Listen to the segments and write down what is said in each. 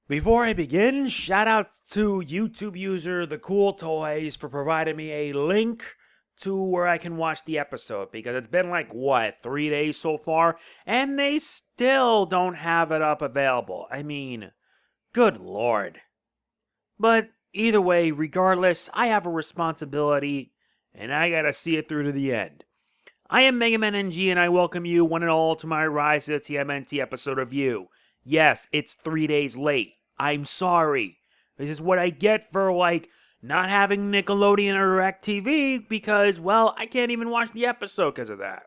Before I begin, shout out to YouTube user TheCoolToyz for providing me a link to where I can watch the episode, because it's been like, 3 days so far, and they still don't have it up available. I mean, good lord. But either way, regardless, I have a responsibility, and I gotta see it through to the end. I am MegamanNG, and I welcome you one and all to my Rise to the TMNT episode review. Yes, it's 3 days late. I'm sorry. This is what I get for, not having Nickelodeon or DirecTV because, I can't even watch the episode because of that.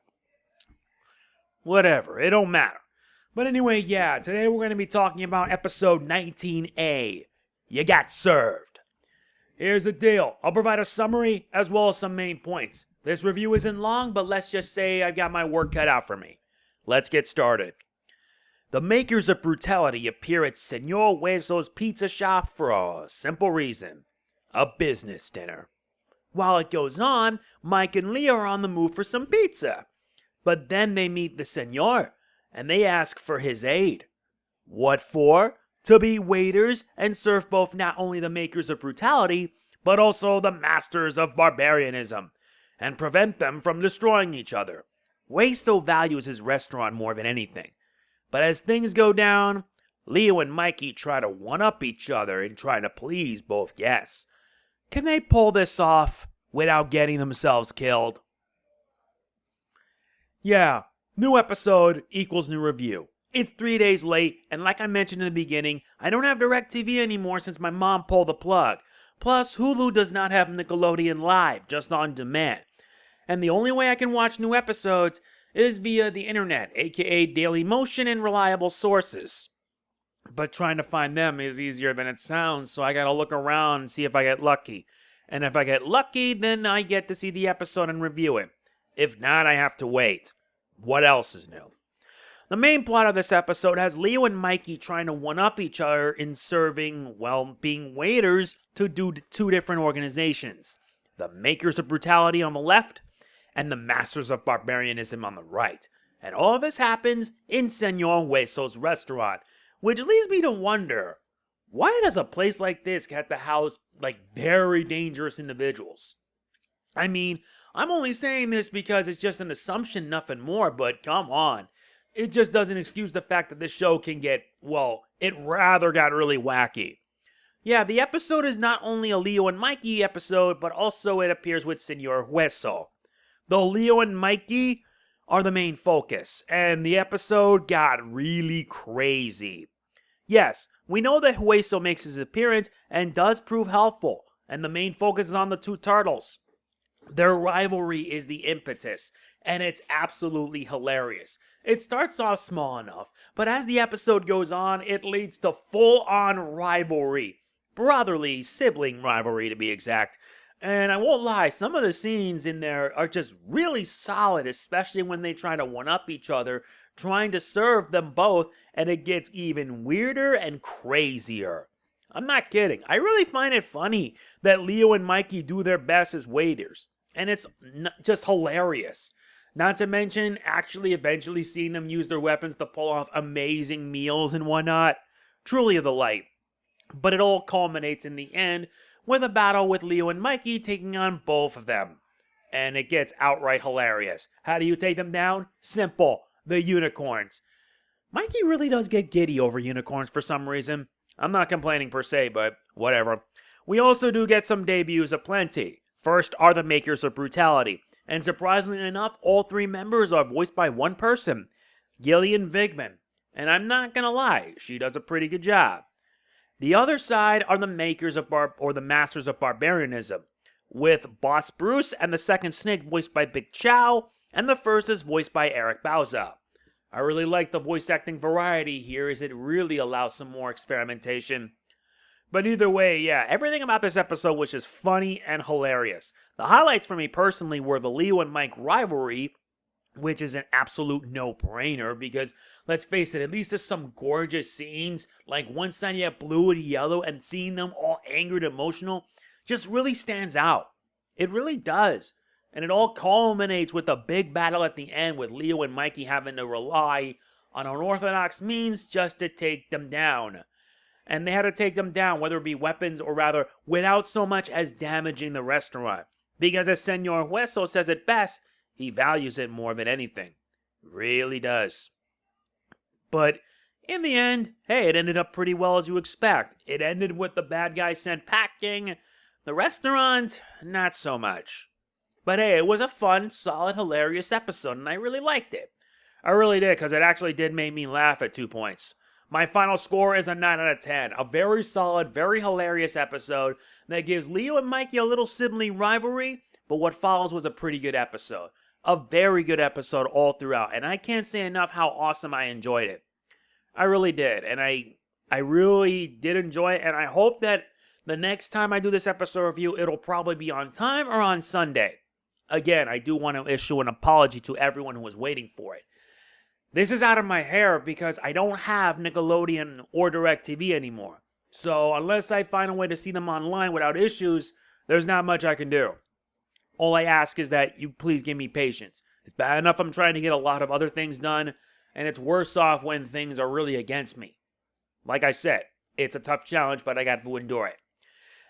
Whatever, it don't matter. But anyway, today we're going to be talking about episode 19A. You got served. Here's the deal. I'll provide a summary as well as some main points. This review isn't long, but let's just say I've got my work cut out for me. Let's get started. The Makers of Brutality appear at Senor Hueso's pizza shop for a simple reason. A business dinner. While it goes on, Mike and Leo are on the move for some pizza. But then they meet the Senor, and they ask for his aid. What for? To be waiters and serve both not only the Makers of Brutality, but also the Masters of Barbarianism, and prevent them from destroying each other. Hueso values his restaurant more than anything. But as things go down, Leo and Mikey try to one-up each other and try to please both guests. Can they pull this off without getting themselves killed? New episode equals new review. It's 3 days late, and like I mentioned in the beginning, I don't have DirecTV anymore since my mom pulled the plug. Plus, Hulu does not have Nickelodeon Live, just on demand. And the only way I can watch new episodes is via the internet, aka Daily Motion and reliable sources. But trying to find them is easier than it sounds, so I gotta look around and see if I get lucky. And if I get lucky, then I get to see the episode and review it. If not, I have to wait. What else is new? The main plot of this episode has Leo and Mikey trying to one-up each other in serving, being waiters to two different organizations. The Makers of Brutality on the left, and the Masters of Barbarianism on the right. And all of this happens in Senor Hueso's restaurant, which leads me to wonder, why does a place like this have to house, very dangerous individuals? I mean, I'm only saying this because it's just an assumption, nothing more, but come on. It just doesn't excuse the fact that this show can get, it rather got really wacky. The episode is not only a Leo and Mikey episode, but also it appears with Senor Hueso. Though Leo and Mikey are the main focus, and the episode got really crazy. Yes, we know that Hueso makes his appearance and does prove helpful, and the main focus is on the two turtles. Their rivalry is the impetus, and it's absolutely hilarious. It starts off small enough, but as the episode goes on, it leads to full-on rivalry. Brotherly, sibling rivalry to be exact. And I won't lie, some of the scenes in there are just really solid, especially when they try to one-up each other, trying to serve them both, and it gets even weirder and crazier. I'm not kidding. I really find it funny that Leo and Mikey do their best as waiters, and it's just hilarious. Not to mention, actually eventually seeing them use their weapons to pull off amazing meals and whatnot. Truly a delight. But it all culminates in the end with a battle with Leo and Mikey taking on both of them. And it gets outright hilarious. How do you take them down? Simple. The unicorns. Mikey really does get giddy over unicorns for some reason. I'm not complaining per se, but whatever. We also do get some debuts aplenty. First are the Makers of Brutality. And surprisingly enough, all three members are voiced by one person. Gillian Vigman. And I'm not gonna lie, she does a pretty good job. The other side are the Makers of the Masters of Barbarianism, with Boss Bruce and the second snake voiced by Vic Chao, and the first is voiced by Bauza. I really like the voice acting variety here, as it really allows some more experimentation. But either way, everything about this episode was just funny and hilarious. The highlights for me personally were the Leo and Mike rivalry, which is an absolute no-brainer because, let's face it, at least there's some gorgeous scenes, like one side you have blue and yellow, and seeing them all angry and emotional just really stands out. It really does. And it all culminates with a big battle at the end with Leo and Mikey having to rely on unorthodox means just to take them down. and they had to take them down, whether it be weapons or rather without so much as damaging the restaurant. Because as Senor Hueso says it best, he values it more than anything. Really does. But in the end, hey, it ended up pretty well as you expect. It ended with the bad guy sent packing. The restaurant, not so much. But hey, it was a fun, solid, hilarious episode, and I really liked it. I really did, because it actually did make me laugh at 2 points. My final score is a 9 out of 10. A very solid, very hilarious episode that gives Leo and Mikey a little sibling rivalry, but what follows was a pretty good episode. A very good episode all throughout, and I can't say enough how awesome I enjoyed it. I really did, and I really did enjoy it, and I hope that the next time I do this episode review, it'll probably be on time or on Sunday. Again, I do want to issue an apology to everyone who was waiting for it. This is out of my hair because I don't have Nickelodeon or DirecTV anymore. So unless I find a way to see them online without issues, there's not much I can do. All I ask is that you please give me patience. It's bad enough I'm trying to get a lot of other things done, and it's worse off when things are really against me. Like I said, it's a tough challenge, but I got to endure it.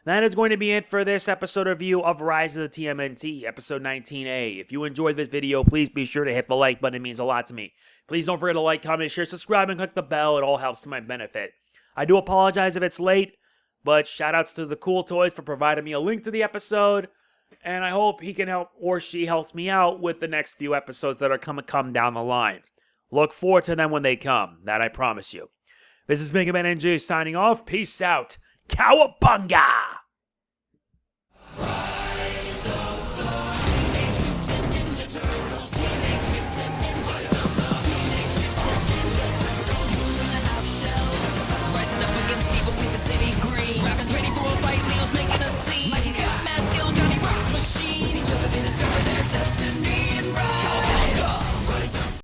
That is going to be it for this episode review of Rise of the TMNT, episode 19A. If you enjoyed this video, please be sure to hit the like button. It means a lot to me. Please don't forget to like, comment, share, subscribe, and click the bell. It all helps to my benefit. I do apologize if it's late, but shoutouts to TheCoolToyz for providing me a link to the episode, and I hope he can help or she helps me out with the next few episodes that are going to come down the line. Look forward to them when they come. That I promise you. This is MegamanNG signing off. Peace out. Cowabunga!